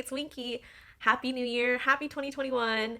it's Winkie. Happy New Year. Happy 2021.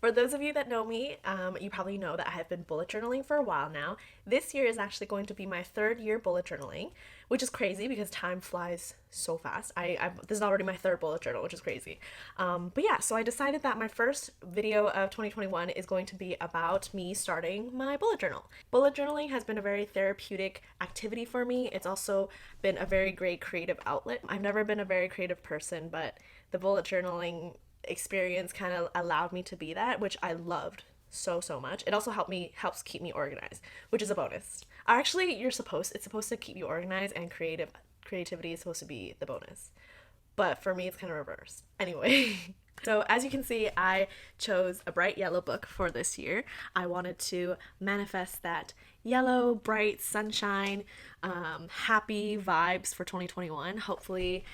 For those of you that know me, you probably know that I have been bullet journaling for a while now. This year is actually going to be my third year bullet journaling, which is crazy because time flies so fast. This is already my third bullet journal, which is crazy. But yeah, so I decided that my first video of 2021 is going to be about me starting my bullet journal. Bullet journaling has been a very therapeutic activity for me. It's also been a very great creative outlet. I've never been a very creative person, but the bullet journaling experience kind of allowed me to be that, which I loved so much. It also helps keep me organized, which is a bonus. Actually, it's supposed to keep you organized, and creativity is supposed to be the bonus. But for me, it's kind of reversed. Anyway, so as you can see, I chose a bright yellow book for this year. I wanted to manifest that yellow, bright sunshine, happy vibes for 2021. Hopefully,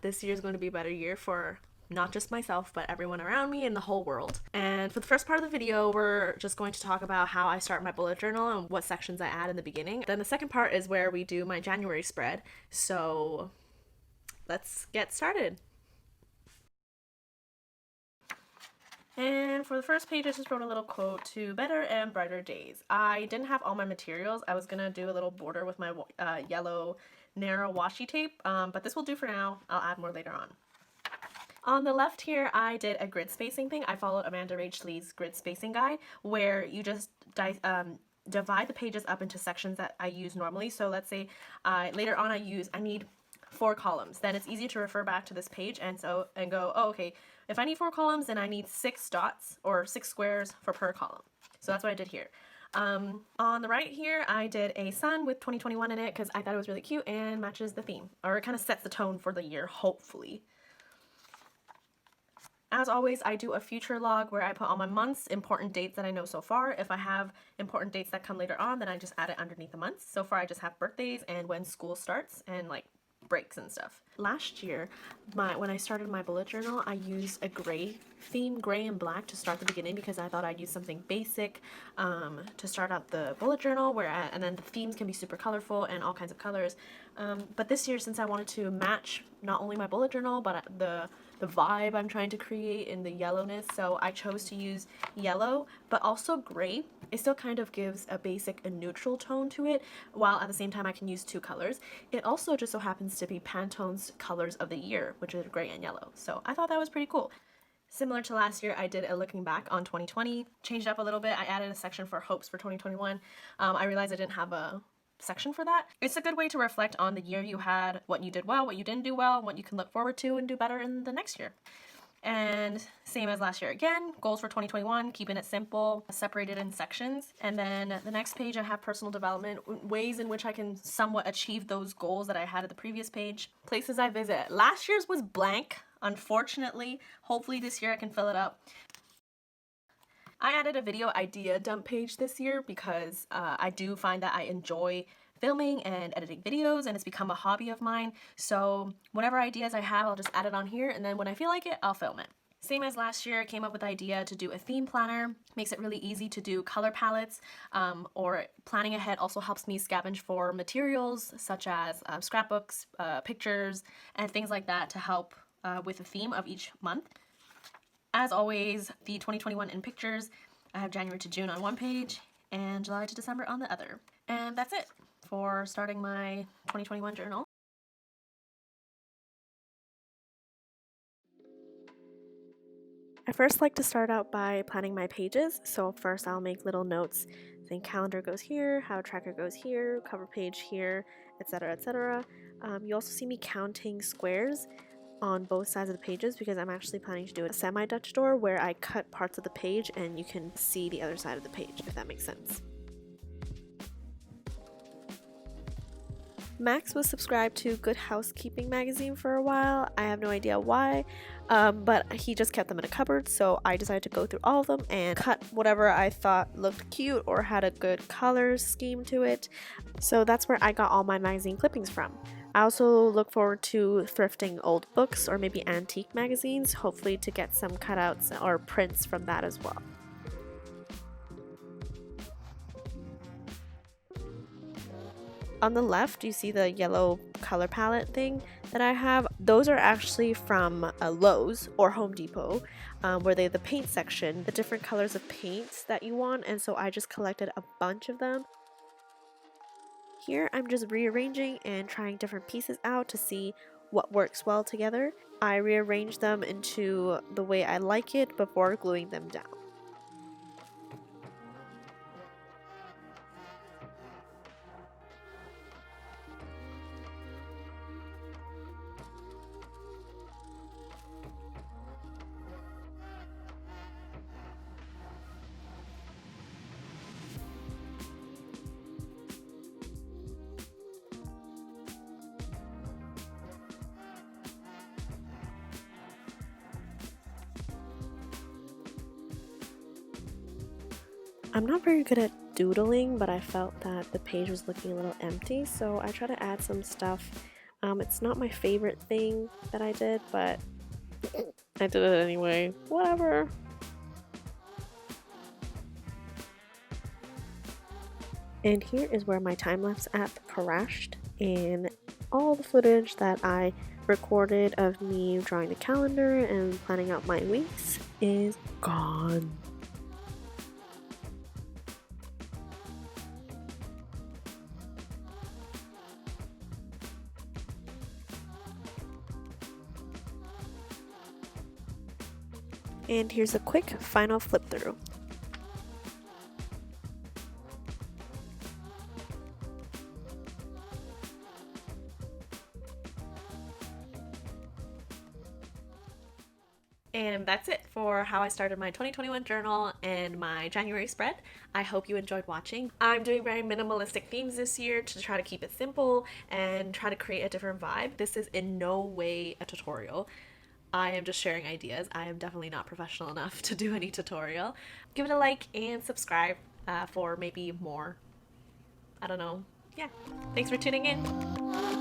this year is going to be a better year for not just myself, but everyone around me and the whole world. And for the first part of the video, we're just going to talk about how I start my bullet journal and what sections I add in the beginning. Then the second part is where we do my January spread. So let's get started. And for the first page, I just wrote a little quote to better and brighter days. I didn't have all my materials. I was gonna do a little border with my yellow narrow washi tape, but this will do for now. I'll add more later on. On the left here, I did a grid spacing thing. I followed AmandaRachLee's grid spacing guide, where you just divide the pages up into sections that I use normally. So let's say later on I need 4 columns. Then it's easy to refer back to this page and go, oh, okay, if I need 4 columns, then I need 6 dots or 6 squares for per column. So that's what I did here. On the right here, I did a sun with 2021 in it because I thought it was really cute and matches the theme, or it kind of sets the tone for the year, hopefully. As always, I do a future log where I put all my months, important dates that I know so far. If I have important dates that come later on, then I just add it underneath the months. So far, I just have birthdays and when school starts and like breaks and stuff. Last year, when I started my bullet journal, I used a gray theme, gray and black, to start the beginning because I thought I'd use something basic to start out the bullet journal, and then the themes can be super colorful and all kinds of colors. But this year, since I wanted to match not only my bullet journal, but the vibe I'm trying to create in the yellowness, so I chose to use yellow, but also gray. It still kind of gives a basic and neutral tone to it, while at the same time I can use 2 colors. It also just so happens to be Pantone's colors of the year, which is gray and yellow. So I thought that was pretty cool. Similar to last year, I did a looking back on 2020, changed up a little bit. I added a section for hopes for 2021. I realized I didn't have a section for that. It's a good way to reflect on the year you had, what you did well, what you didn't do well, what you can look forward to and do better in the next year. And same as last year again, goals for 2021, keeping it simple, separated in sections. And then the next page, I have personal development, ways in which I can somewhat achieve those goals that I had at the previous page. Places I visit. Last year's was blank, unfortunately. Hopefully this year I can fill it up. I added a video idea dump page this year because I do find that I enjoy filming and editing videos, and it's become a hobby of mine. So whatever ideas I have, I'll just add it on here, and then when I feel like it, I'll film it. Same as last year, I came up with the idea to do a theme planner. Makes it really easy to do color palettes, or planning ahead also helps me scavenge for materials such as scrapbooks, pictures, and things like that to help with the theme of each month. As always, the 2021 in pictures, I have January to June on one page and July to December on the other. And that's it for starting my 2021 journal. I first like to start out by planning my pages. So first I'll make little notes saying calendar goes here, how tracker goes here, cover page here, etc., etc. You also see me counting squares on both sides of the pages because I'm actually planning to do a semi-Dutch door where I cut parts of the page and you can see the other side of the page, if that makes sense. Max was subscribed to Good Housekeeping magazine for a while. I have no idea why, but he just kept them in a cupboard, so I decided to go through all of them and cut whatever I thought looked cute or had a good color scheme to it. So that's where I got all my magazine clippings from. I also look forward to thrifting old books or maybe antique magazines, hopefully to get some cutouts or prints from that as well. On the left, you see the yellow color palette thing that I have. Those are actually from Lowe's or Home Depot, where they have the paint section, the different colors of paints that you want, and so I just collected a bunch of them. Here I'm just rearranging and trying different pieces out to see what works well together. I rearrange them into the way I like it before gluing them down. I'm not very good at doodling, but I felt that the page was looking a little empty, so I try to add some stuff. It's not my favorite thing that I did, but I did it anyway. Whatever. And here is where my time-lapse app crashed, and all the footage that I recorded of me drawing the calendar and planning out my weeks is gone. And here's a quick final flip through. And that's it for how I started my 2021 journal and my January spread. I hope you enjoyed watching. I'm doing very minimalistic themes this year to try to keep it simple and try to create a different vibe. This is in no way a tutorial. I am just sharing ideas. I am definitely not professional enough to do any tutorial. Give it a like and subscribe for maybe more. I don't know. Yeah. Thanks for tuning in.